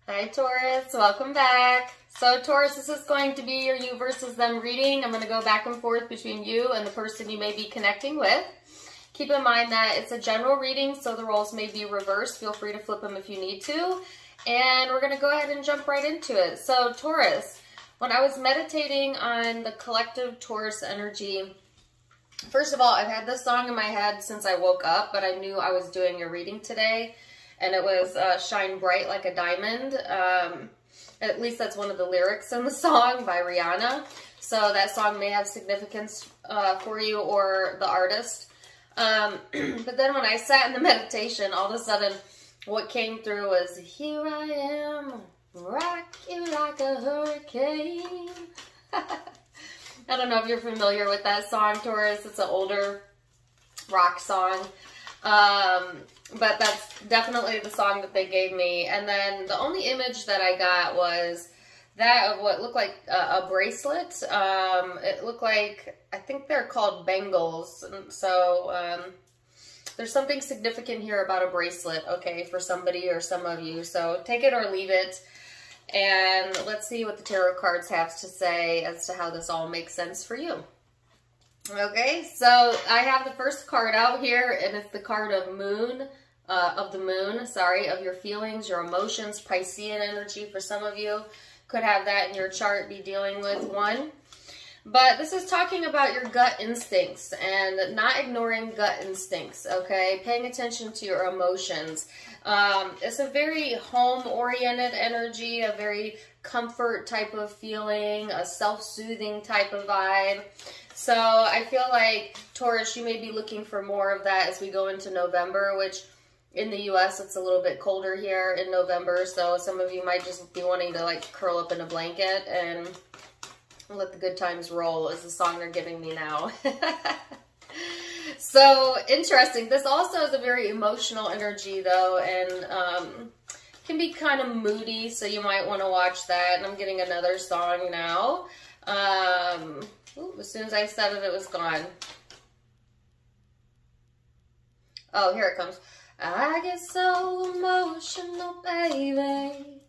Hi Taurus, welcome back. So Taurus, this is going to be your you versus them reading. I'm going to go back and forth between you and the person you may be connecting with. Keep in mind that it's a general reading, so the roles may be reversed. Feel free to flip them if you need to. And we're going to go ahead and jump right into it. So Taurus, when I was meditating on the collective Taurus energy, first of all, I've had this song in my head since I woke up, but I knew I was doing a reading today. And it was Shine Bright Like a Diamond. At least that's one of the lyrics in the song by Rihanna. So that song may have significance for you or the artist. But then when I sat in the meditation, all of a sudden what came through was, here I am, rock you like a hurricane. I don't know if you're familiar with that song, Taurus. It's an older rock song. But that's definitely the song that they gave me. And then the only image that I got was that of what looked like a bracelet. It looked like, I think they're called bangles. And so there's something significant here about a bracelet, okay, for somebody or some of you. So take it or leave it. And let's see what the tarot cards have to say as to how this all makes sense for you. Okay, so I have the first card out here, and it's the card of the moon, of your feelings, your emotions, Piscean energy for some of you. Could have that in your chart, be dealing with one. But this is talking about your gut instincts and not ignoring gut instincts, okay? Paying attention to your emotions. It's a very home-oriented energy, a very comfort type of feeling, a self-soothing type of vibe. So I feel like, Taurus, you may be looking for more of that as we go into November, which in the U.S. it's a little bit colder here in November. So some of you might just be wanting to like curl up in a blanket and let the good times roll is the song they're giving me now. So interesting. This also is a very emotional energy though, and can be kind of moody. So you might want to watch that. And I'm getting another song now. Ooh, as soon as I said it, it was gone. Oh, here it comes. I get so emotional, baby,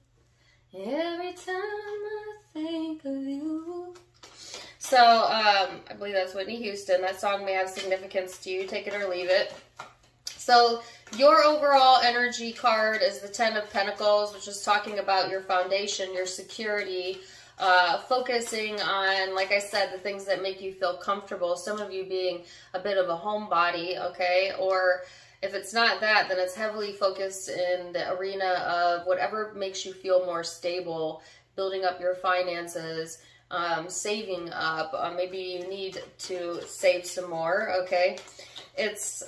every time I think of you. So, I believe that's Whitney Houston. That song may have significance to you. Take it or leave it. So, your overall energy card is the Ten of Pentacles, which is talking about your foundation, your security, focusing on, like I said, the things that make you feel comfortable. Some of you being a bit of a homebody, okay? Or if it's not that, then it's heavily focused in the arena of whatever makes you feel more stable, building up your finances, saving up. Maybe you need to save some more, okay? It's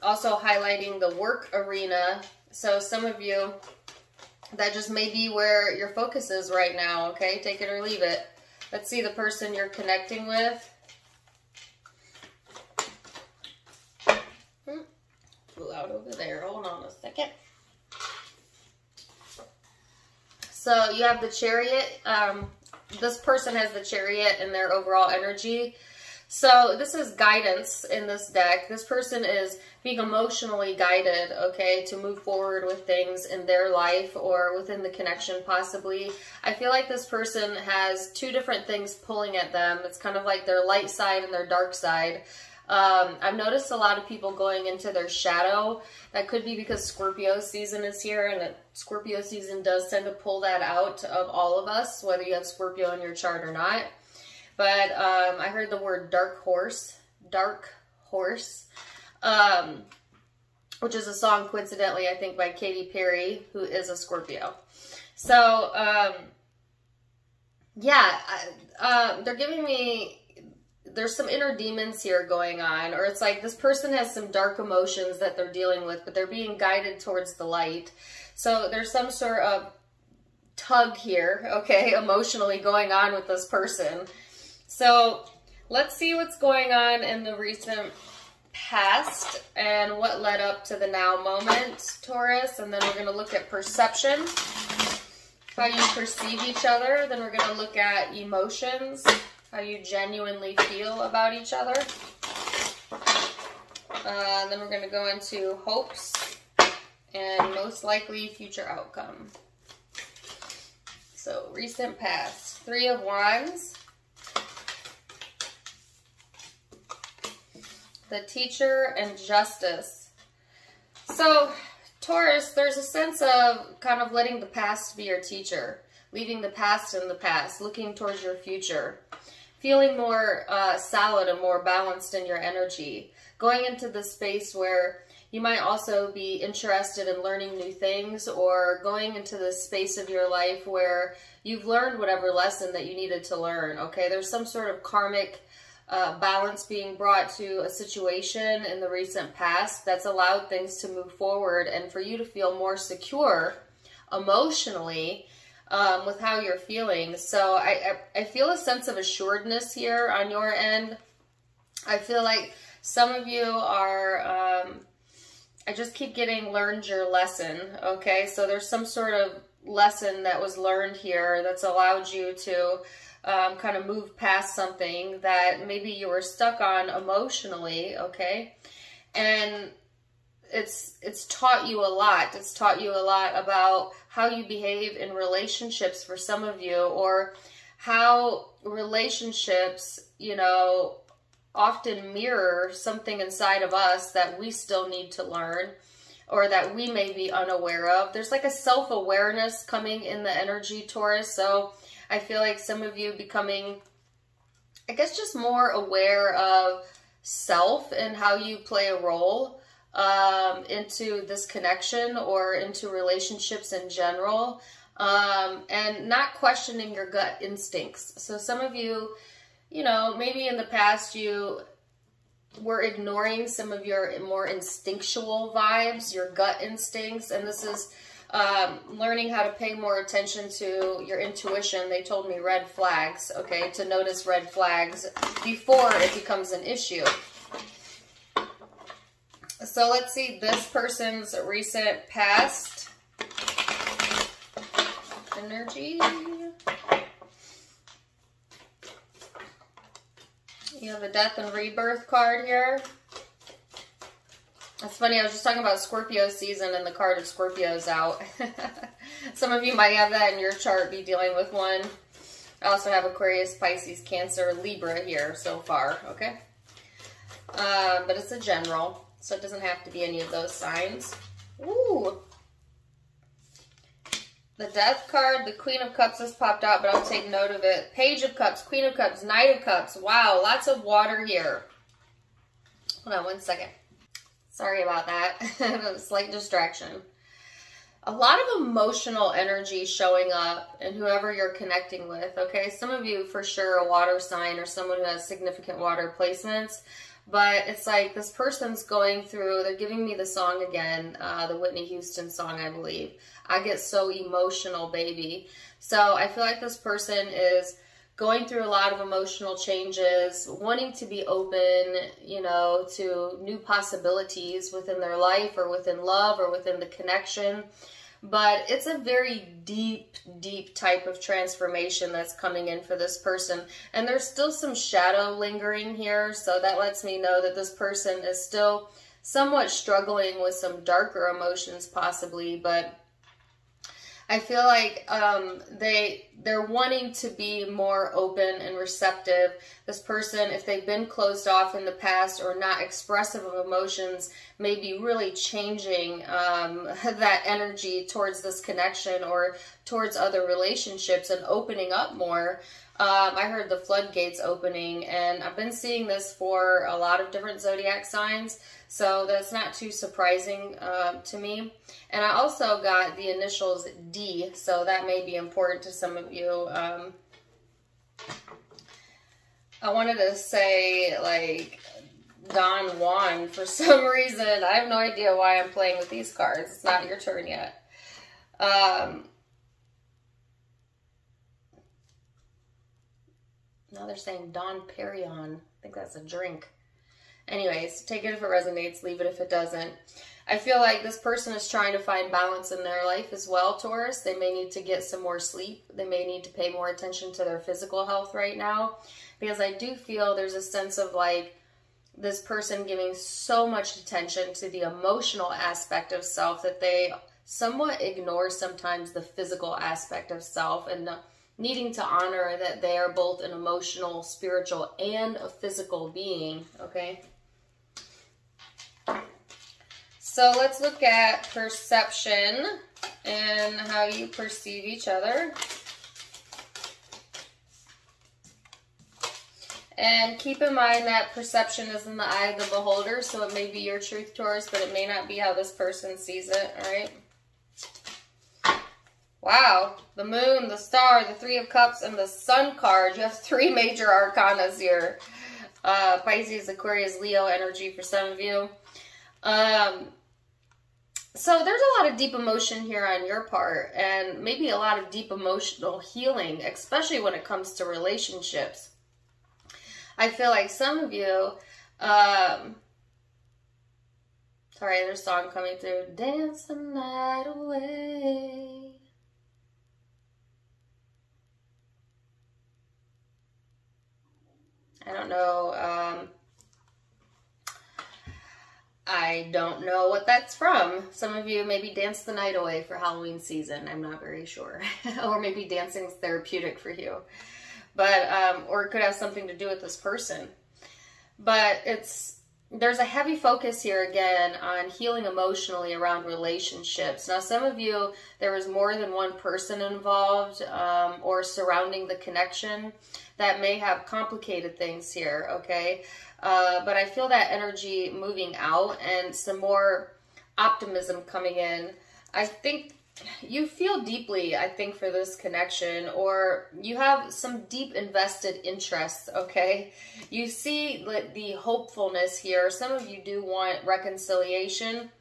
also highlighting the work arena. So some of you, that just may be where your focus is right now, okay? Take it or leave it. Let's see the person you're connecting with. Flew out over there. Hold on a second. So you have the Chariot. This person has the Chariot in their overall energy. So this is guidance in this deck. This person is being emotionally guided, okay, to move forward with things in their life or within the connection possibly. I feel like this person has two different things pulling at them. It's kind of like their light side and their dark side. I've noticed a lot of people going into their shadow. That could be because Scorpio season is here, and Scorpio season does tend to pull that out of all of us, whether you have Scorpio in your chart or not. But I heard the word dark horse, which is a song, coincidentally, I think by Katy Perry, who is a Scorpio. So, yeah, they're giving me, there's some inner demons here going on, or it's like this person has some dark emotions that they're dealing with, but they're being guided towards the light. So there's some sort of tug here, okay, emotionally going on with this person. So let's see what's going on in the recent past and what led up to the now moment, Taurus. And then we're going to look at perception, how you perceive each other. Then we're going to look at emotions, how you genuinely feel about each other. Then we're going to go into hopes and most likely future outcome. So recent past, 3 of Wands, the Teacher, and Justice. So Taurus, there's a sense of kind of letting the past be your teacher, leaving the past in the past, looking towards your future, feeling more solid and more balanced in your energy, going into the space where you might also be interested in learning new things, or going into the space of your life where you've learned whatever lesson that you needed to learn, okay? There's some sort of karmic balance being brought to a situation in the recent past that's allowed things to move forward and for you to feel more secure emotionally with how you're feeling. So I feel a sense of assuredness here on your end. I feel like some of you are, I just keep getting learned your lesson, okay? So there's some sort of lesson that was learned here that's allowed you to kind of move past something that maybe you were stuck on emotionally, okay? And it's taught you a lot. It's taught you a lot about how you behave in relationships for some of you, or how relationships, you know, often mirror something inside of us that we still need to learn, or that we may be unaware of. There's like a self-awareness coming in the energy, Taurus. So I feel like some of you becoming, I guess, just more aware of self and how you play a role into this connection or into relationships in general, and not questioning your gut instincts. So some of you, you know, maybe in the past you were ignoring some of your more instinctual vibes, your gut instincts, and this is learning how to pay more attention to your intuition. They told me red flags, okay, to notice red flags before it becomes an issue. So let's see this person's recent past energy. You have a Death and Rebirth card here. That's funny, I was just talking about Scorpio season and the card of Scorpio's out. Some of you might have that in your chart, be dealing with one. I also have Aquarius, Pisces, Cancer, Libra here so far, okay? But it's a general, so it doesn't have to be any of those signs. Ooh. The Death card, the Queen of Cups has popped out, but I'll take note of it. Page of Cups, Queen of Cups, Knight of Cups. Wow, lots of water here. Hold on one second. Sorry about that. A slight distraction. A lot of emotional energy showing up in whoever you're connecting with, okay? Some of you, for sure, a water sign or someone who has significant water placements. But it's like this person's going through, they're giving me the song again, the Whitney Houston song, I believe. I get so emotional, baby. So I feel like this person is going through a lot of emotional changes, wanting to be open, you know, to new possibilities within their life or within love or within the connection. But it's a very deep, deep type of transformation that's coming in for this person. And there's still some shadow lingering here, so that lets me know that this person is still somewhat struggling with some darker emotions possibly, but I feel like they're wanting to be more open and receptive. This person, if they've been closed off in the past or not expressive of emotions, may be really changing that energy towards this connection or towards other relationships and opening up more. I heard the floodgates opening, and I've been seeing this for a lot of different zodiac signs, so that's not too surprising to me. And I also got the initials D, so that may be important to some of you. I wanted to say, like, Don Juan for some reason. I have no idea why I'm playing with these cards. It's not your turn yet. Now they're saying Don Perignon. I think that's a drink. Anyways, take it if it resonates, leave it if it doesn't. I feel like this person is trying to find balance in their life as well, Taurus. They may need to get some more sleep. They may need to pay more attention to their physical health right now, because I do feel there's a sense of like this person giving so much attention to the emotional aspect of self that they somewhat ignore sometimes the physical aspect of self, and needing to honor that they are both an emotional, spiritual, and a physical being, okay? So let's look at perception and how you perceive each other. And keep in mind that perception is in the eye of the beholder, so it may be your truth, Taurus, but it may not be how this person sees it, all right? Wow, the moon, the star, the Three of Cups, and the Sun card. You have 3 major arcanas here. Pisces, Aquarius, Leo energy for some of you. So there's a lot of deep emotion here on your part, and maybe a lot of deep emotional healing, especially when it comes to relationships. I feel like some of you, sorry, there's a song coming through. Dance the night away. I don't know. I don't know what that's from. Some of you maybe dance the night away for Halloween season. I'm not very sure. Or maybe dancing's therapeutic for you. But, or it could have something to do with this person. But there's a heavy focus here again on healing emotionally around relationships. Now, some of you, there was more than one person involved or surrounding the connection that may have complicated things here, okay? But I feel that energy moving out and some more optimism coming in. I think you feel deeply, I think, for this connection, or you have some deep invested interest, okay? You see the hopefulness here. Some of you do want reconciliation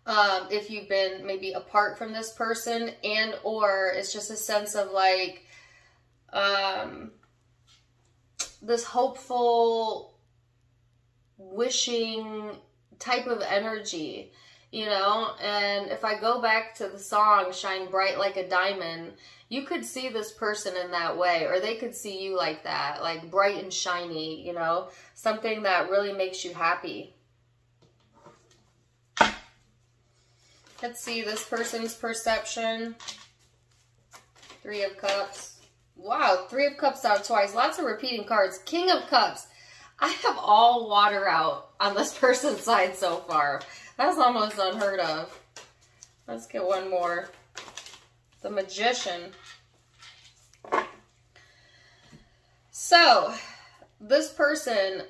if you've been maybe apart from this person, and or it's just a sense of like this hopeful, wishing type of energy. You know, and if I go back to the song, Shine Bright Like a Diamond, you could see this person in that way, or they could see you like that, like bright and shiny, you know, something that really makes you happy. Let's see this person's perception. 3 of Cups. Wow, 3 of Cups out twice. Lots of repeating cards. King of Cups. I have all water out on this person's side so far. That's almost unheard of. Let's get one more. The Magician. So, this person,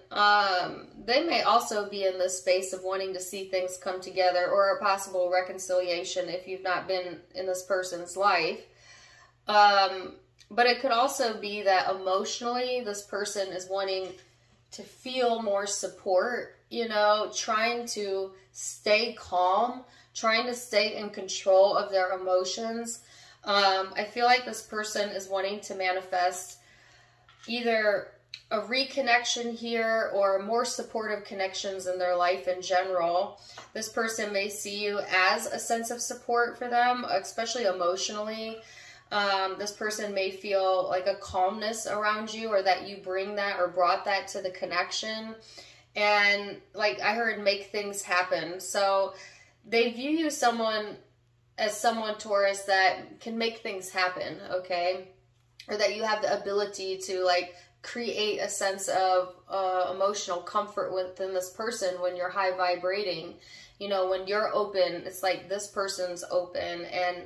they may also be in this space of wanting to see things come together, or a possible reconciliation if you've not been in this person's life. But it could also be that emotionally, this person is wanting to feel more support, you know, trying to stay calm, trying to stay in control of their emotions. I feel like this person is wanting to manifest either a reconnection here or more supportive connections in their life in general. This person may see you as a sense of support for them, especially emotionally. This person may feel like a calmness around you, or that you bring that or brought that to the connection. And like I heard, make things happen. So they view you as someone, Taurus, that can make things happen, okay? Or that you have the ability to like create a sense of emotional comfort within this person when you're high vibrating. You know, when you're open, it's like this person's open, and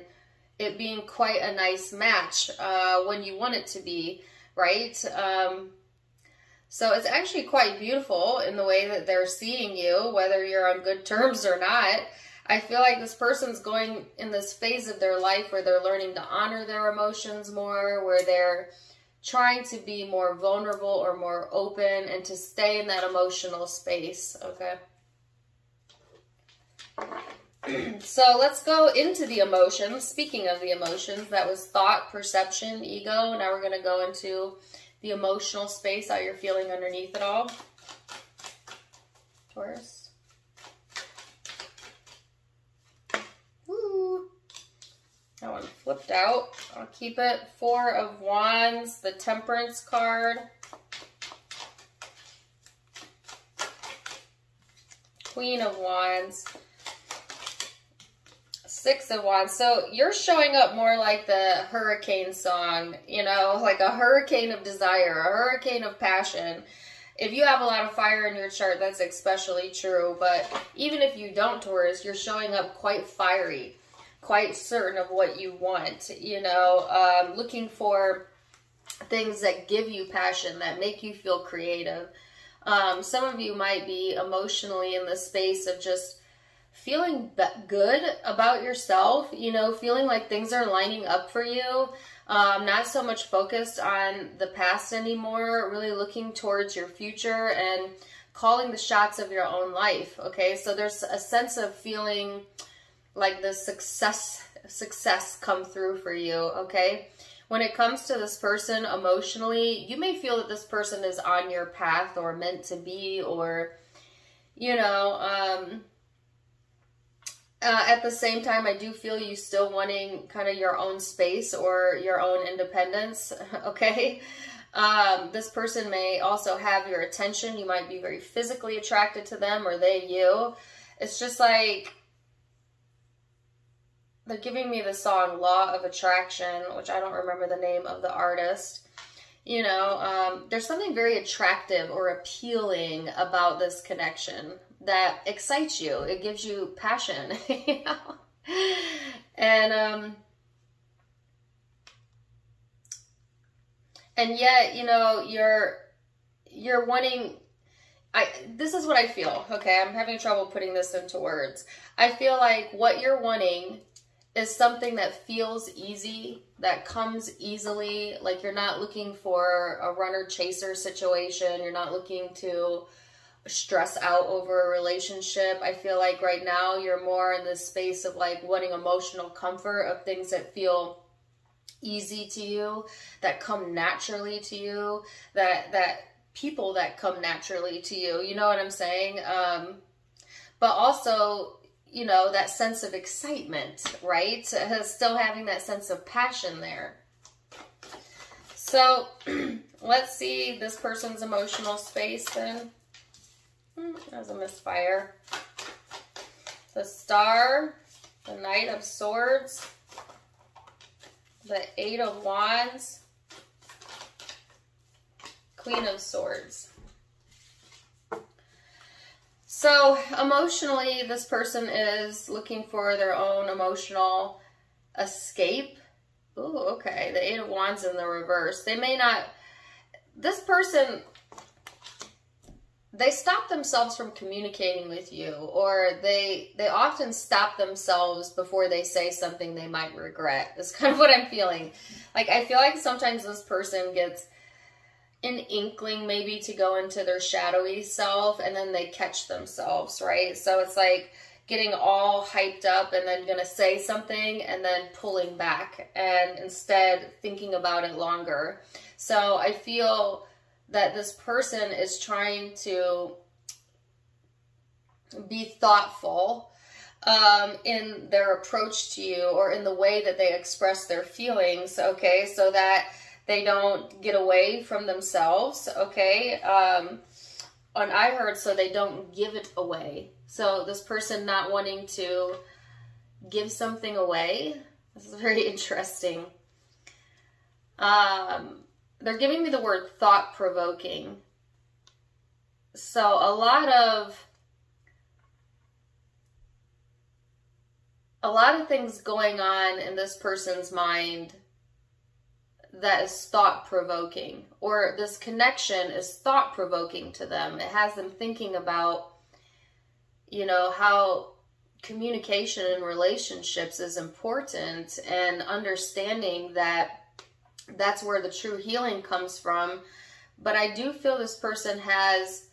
it being quite a nice match when you want it to be, right? So it's actually quite beautiful in the way that they're seeing you, whether you're on good terms or not. I feel like this person's going in this phase of their life where they're learning to honor their emotions more, where they're trying to be more vulnerable or more open and to stay in that emotional space, okay? So let's go into the emotions. Speaking of the emotions, that was thought, perception, ego. Now we're going to go into the emotional space, how you're feeling underneath it all. Taurus. Woo. That one flipped out. I'll keep it. 4 of Wands, the Temperance card. Queen of Wands. Six of Wands. So you're showing up more like the hurricane song, you know, like a hurricane of desire, a hurricane of passion. If you have a lot of fire in your chart, that's especially true. But even if you don't, Taurus, you're showing up quite fiery, quite certain of what you want, you know, looking for things that give you passion, that make you feel creative. Some of you might be emotionally in the space of just feeling good about yourself, you know, feeling like things are lining up for you. Not so much focused on the past anymore, really looking towards your future and calling the shots of your own life, okay? So there's a sense of feeling like the success come through for you, okay? When it comes to this person emotionally, you may feel that this person is on your path or meant to be, or, you know, at the same time, I do feel you still wanting kind of your own space or your own independence, okay? This person may also have your attention. You might be very physically attracted to them, or they you. It's just like, they're giving me the song Law of Attraction, which I don't remember the name of the artist. You know, there's something very attractive or appealing about this connection that excites you. It gives you passion, you know? And yet, you know, you're wanting, this is what I feel, okay? I'm having trouble putting this into words. I feel like what you're wanting is something that feels easy, that comes easily. Like you're not looking for a runner-chaser situation. You're not looking to stress out over a relationship. I feel like right now you're more in this space of like wanting emotional comfort, of things that feel easy to you, that come naturally to you, that people that come naturally to you. You know what I'm saying? But also, you know, that sense of excitement, right? Still having that sense of passion there. So let's see this person's emotional space then. There's a misfire. The Star, the Knight of Swords, the Eight of Wands, Queen of Swords. So emotionally, this person is looking for their own emotional escape. Ooh, okay. The Eight of Wands in the reverse. They may not, this person, they stop themselves from communicating with you, or they often stop themselves before they say something they might regret. That's kind of what I'm feeling. Like, I feel like sometimes this person gets an inkling maybe to go into their shadowy self, and then they catch themselves, right? So it's like getting all hyped up and then gonna say something and then pulling back and instead thinking about it longer. So I feel that this person is trying to be thoughtful in their approach to you, or in the way that they express their feelings, okay, so that they don't get away from themselves, okay? And I heard, so they don't give it away. So this person not wanting to give something away. This is very interesting. They're giving me the word thought-provoking. So a lot of things going on in this person's mind that is thought-provoking, or this connection is thought-provoking to them. It has them thinking about, you know, how communication in relationships is important, and understanding that that's where the true healing comes from. But I do feel this person has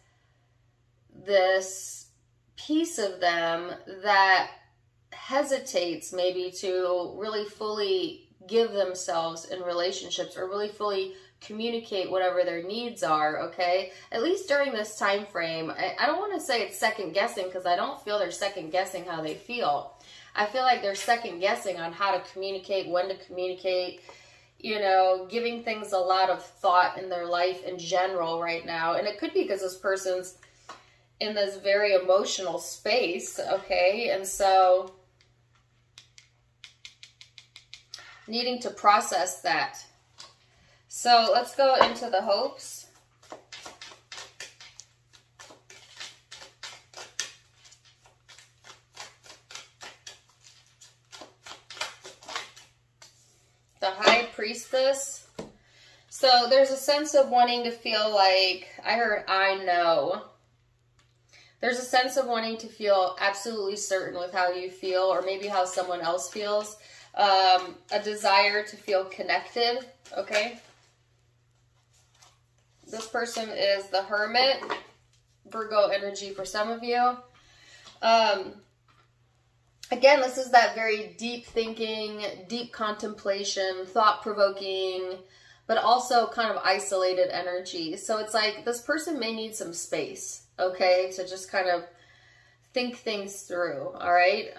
this piece of them that hesitates maybe to really fully give themselves in relationships, or really fully communicate whatever their needs are, okay? At least during this time frame. I don't want to say it's second guessing, because I don't feel they're second guessing how they feel. I feel like they're second guessing on how to communicate, when to communicate, you know, giving things a lot of thought in their life in general right now. And it could be because this person's in this very emotional space, okay? And so needing to process that. So let's go into the hopes. The High Priestess. So there's a sense of wanting to feel like, I know. There's a sense of wanting to feel absolutely certain with how you feel, or maybe how someone else feels. A desire to feel connected, okay? This person is the Hermit, Virgo energy for some of you. Again, this is that very deep thinking, deep contemplation, thought-provoking, but also kind of isolated energy. So it's like this person may need some space, okay, to just kind of think things through, all right?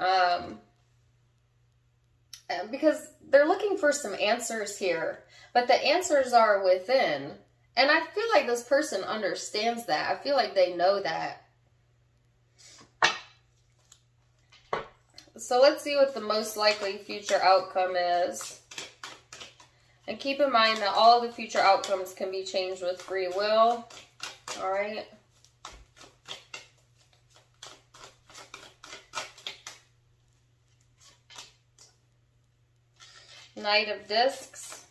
Because they're looking for some answers here, but the answers are within. And I feel like this person understands that. I feel like they know that. So let's see what the most likely future outcome is. And keep in mind that all of the future outcomes can be changed with free will. All right. Knight of Discs.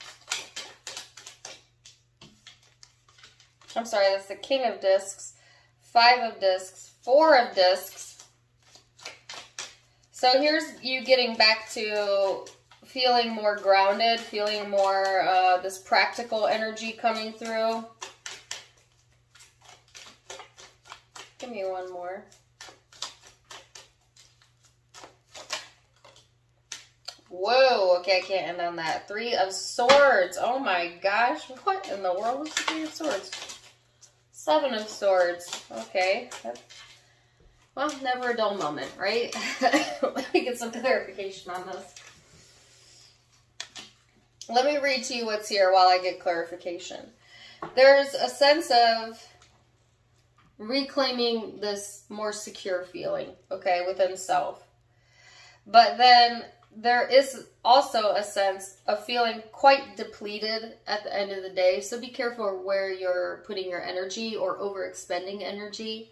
I'm sorry, that's the King of Discs. 5 of Discs. 4 of Discs. So here's you getting back to feeling more grounded, feeling more this practical energy coming through. Give me one more. Whoa, okay, I can't end on that. 3 of Swords. Oh my gosh, what in the world is the 3 of Swords? 7 of Swords. Okay. Well, never a dull moment, right? Let me get some clarification on this. Let me read to you what's here while I get clarification. There's a sense of reclaiming this more secure feeling, okay, within self. But then there is also a sense of feeling quite depleted at the end of the day. So be careful where you're putting your energy or overexpending energy.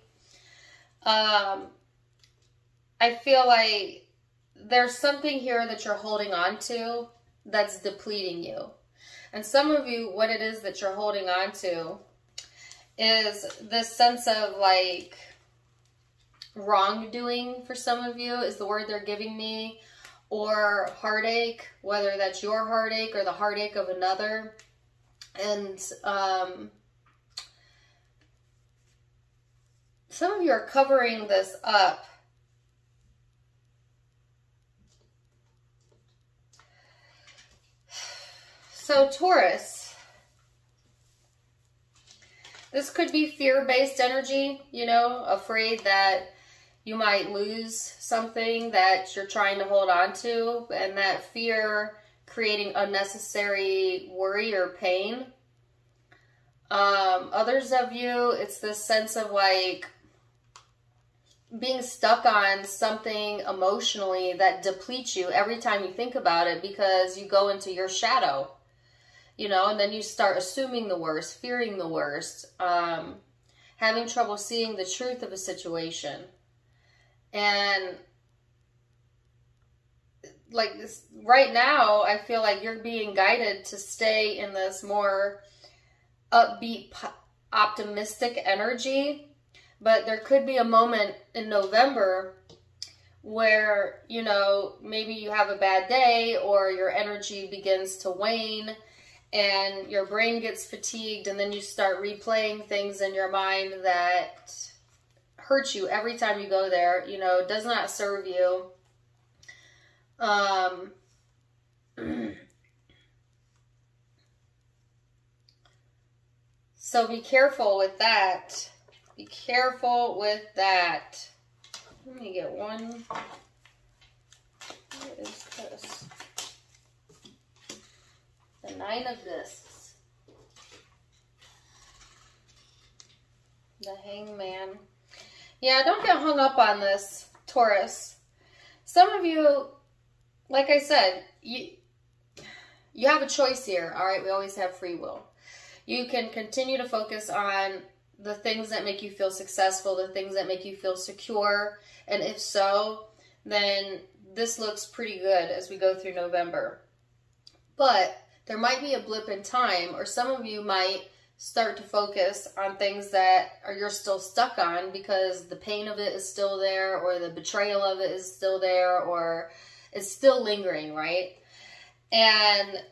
I feel like there's something here that you're holding on to that's depleting you. And some of you, what it is that you're holding on to is this sense of like wrongdoing for some of you is the word they're giving me, or heartache, whether that's your heartache or the heartache of another. And some of you are covering this up. So Taurus, this could be fear-based energy, you know, afraid that you might lose something that you're trying to hold on to, and that fear creating unnecessary worry or pain. Others of you, it's this sense of like being stuck on something emotionally that depletes you every time you think about it, because you go into your shadow, you know, and then you start assuming the worst, fearing the worst, having trouble seeing the truth of a situation. And like this, right now, I feel like you're being guided to stay in this more upbeat, optimistic energy. But there could be a moment in November where, you know, maybe you have a bad day or your energy begins to wane and your brain gets fatigued, and then you start replaying things in your mind that hurt you every time you go there, you know, does not serve you. So be careful with that. Be careful with that. Let me get one. What is this? The 9 of Discs. The Hangman. Yeah, don't get hung up on this, Taurus. Some of you, like I said, you have a choice here, all right? We always have free will. You can continue to focus on the things that make you feel successful, the things that make you feel secure. And if so, then this looks pretty good as we go through November. But there might be a blip in time, or some of you might start to focus on things that you're still stuck on because the pain of it is still there, or the betrayal of it is still there, or it's still lingering, right? And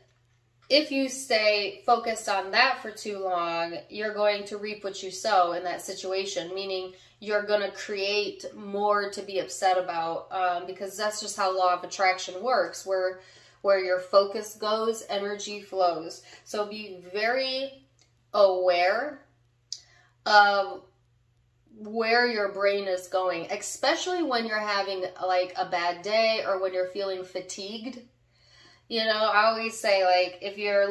if you stay focused on that for too long, you're going to reap what you sow in that situation, meaning you're going to create more to be upset about, because that's just how law of attraction works, where your focus goes, energy flows. So be very aware of where your brain is going, especially when you're having like a bad day or when you're feeling fatigued. You know, I always say, like, if you're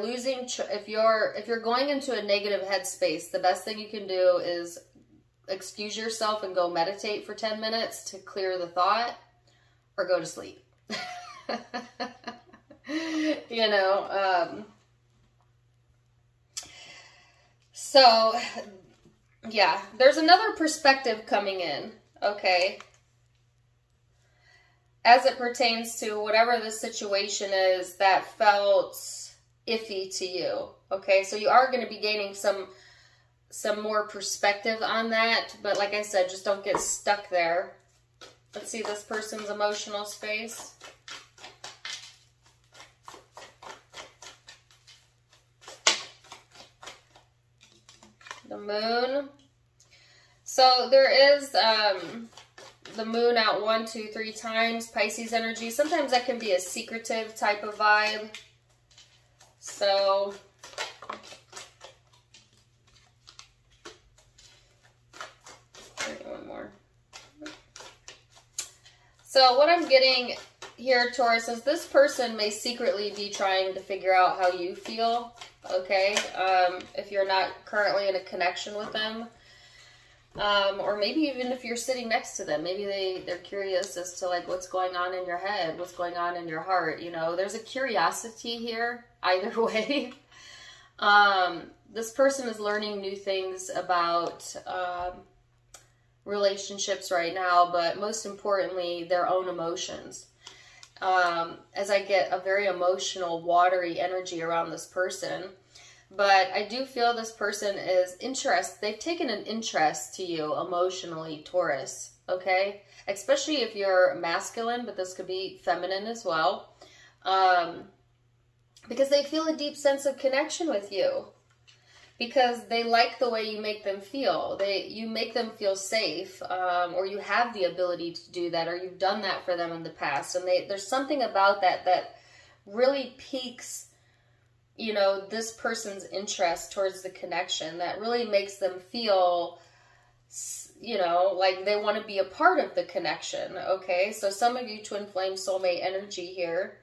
going into a negative headspace, the best thing you can do is excuse yourself and go meditate for 10 minutes to clear the thought, or go to sleep. You know, so yeah, there's another perspective coming in, okay? As it pertains to whatever the situation is that felt iffy to you, okay? So you are going to be gaining some more perspective on that, but like I said, just don't get stuck there. Let's see this person's emotional space. The moon. So there is the moon out 1, 2, 3 times, Pisces energy. Sometimes that can be a secretive type of vibe. So one more. So what I'm getting here, Taurus, is this person may secretly be trying to figure out how you feel, okay? If you're not currently in a connection with them. Or maybe even if you're sitting next to them, maybe they're curious as to like what's going on in your head, what's going on in your heart. You know, there's a curiosity here either way. This person is learning new things about relationships right now, but most importantly, their own emotions. As I get a very emotional, watery energy around this person. But I do feel this person is interested. They've taken an interest to you emotionally, Taurus, okay? Especially if you're masculine, but this could be feminine as well. Because they feel a deep sense of connection with you. Because they like the way you make them feel. You make them feel safe, or you have the ability to do that, or you've done that for them in the past. And there's something about that really piques, you know, this person's interest towards the connection, that really makes them feel, you know, like they want to be a part of the connection, okay? So some of you twin flame soulmate energy here,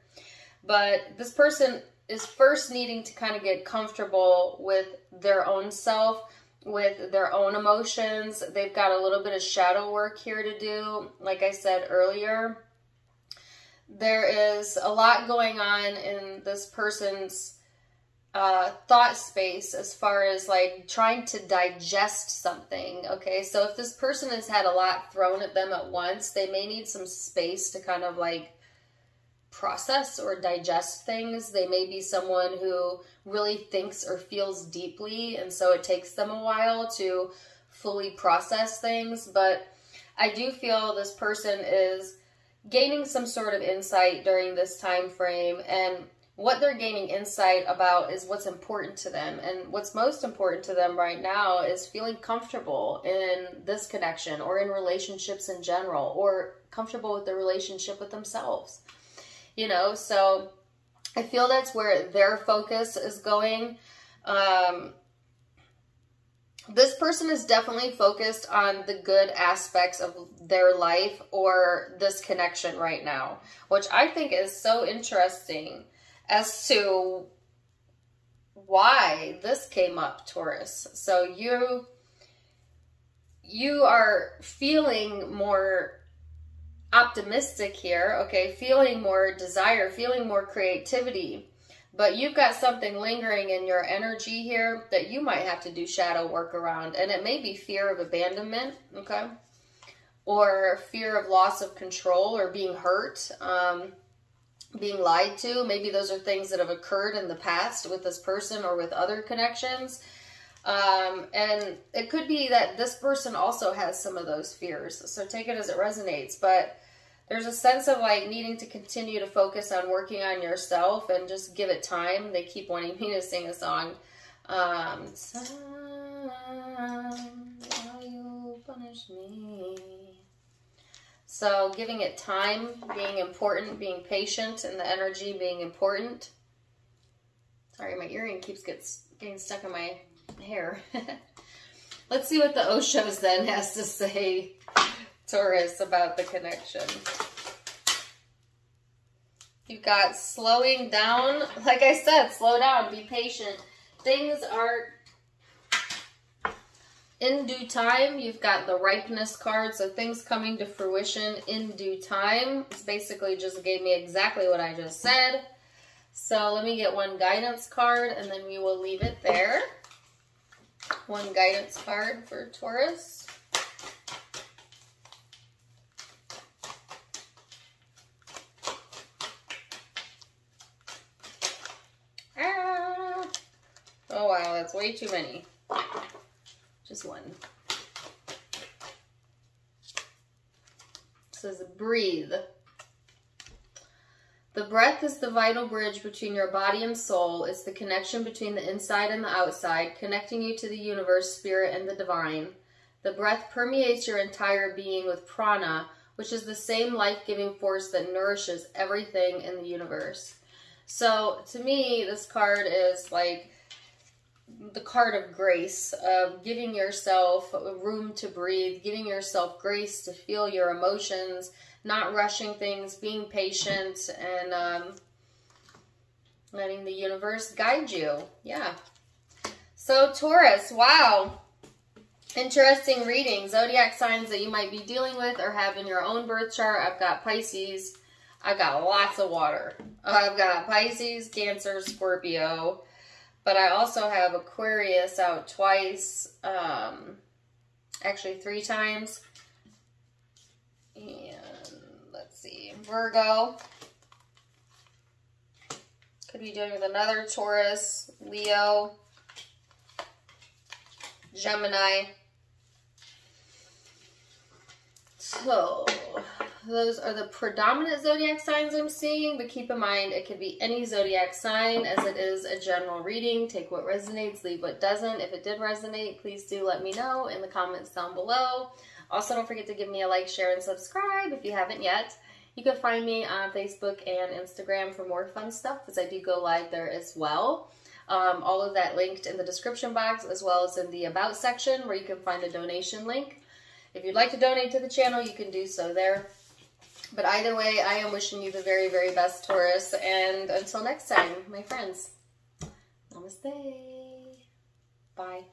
but this person is first needing to kind of get comfortable with their own self, with their own emotions. They've got a little bit of shadow work here to do. Like I said earlier, there is a lot going on in this person's thought space as far as like trying to digest something, okay? So if this person has had a lot thrown at them at once, they may need some space to kind of like process or digest things. They may be someone who really thinks or feels deeply, and so it takes them a while to fully process things. But I do feel this person is gaining some sort of insight during this time frame, and what they're gaining insight about is what's important to them. And what's most important to them right now is feeling comfortable in this connection, or in relationships in general, or comfortable with the relationship with themselves. You know, so I feel that's where their focus is going. This person is definitely focused on the good aspects of their life or this connection right now, which I think is so interesting as to why this came up, Taurus. So you are feeling more optimistic here, okay? Feeling more desire, feeling more creativity. But you've got something lingering in your energy here that you might have to do shadow work around. And it may be fear of abandonment, okay? Or fear of loss of control or being hurt, being lied to. Maybe those are things that have occurred in the past with this person or with other connections. And it could be that this person also has some of those fears. So take it as it resonates. But there's a sense of like needing to continue to focus on working on yourself and just give it time. They keep wanting me to sing a song. Why you punish me? So giving it time, being important, being patient, and the energy being important. Sorry, my earring keeps getting stuck in my hair. Let's see what the Oshos then has to say, Taurus, about the connection. You've got slowing down. Like I said, slow down, be patient. Things are in due time. You've got the ripeness card, so things coming to fruition in due time. It's basically just gave me exactly what I just said. So let me get one guidance card, and then we will leave it there. One guidance card for Taurus. Oh wow, that's way too many. Just one. It says breathe. The breath is the vital bridge between your body and soul. It's the connection between the inside and the outside, connecting you to the universe, spirit, and the divine. The breath permeates your entire being with prana, which is the same life-giving force that nourishes everything in the universe. So to me, this card is like the card of grace, of giving yourself room to breathe, giving yourself grace to feel your emotions, not rushing things, being patient, and letting the universe guide you. Yeah. So Taurus, wow. Interesting reading. Zodiac signs that you might be dealing with or have in your own birth chart. I've got Pisces. I've got lots of water. I've got Pisces, Cancer, Scorpio. But I also have Aquarius out twice, actually 3 times. And let's see, Virgo. Could be dealing with another Taurus, Leo, Gemini. So those are the predominant zodiac signs I'm seeing, but keep in mind it could be any zodiac sign, as it is a general reading. Take what resonates, leave what doesn't. If it did resonate, please do let me know in the comments down below. Also, don't forget to give me a like, share, and subscribe if you haven't yet. You can find me on Facebook and Instagram for more fun stuff, as I do go live there as well. All of that linked in the description box, as well as in the About section, where you can find a donation link. If you'd like to donate to the channel, you can do so there. But either way, I am wishing you the very, very best, Taurus. And until next time, my friends, namaste. Bye.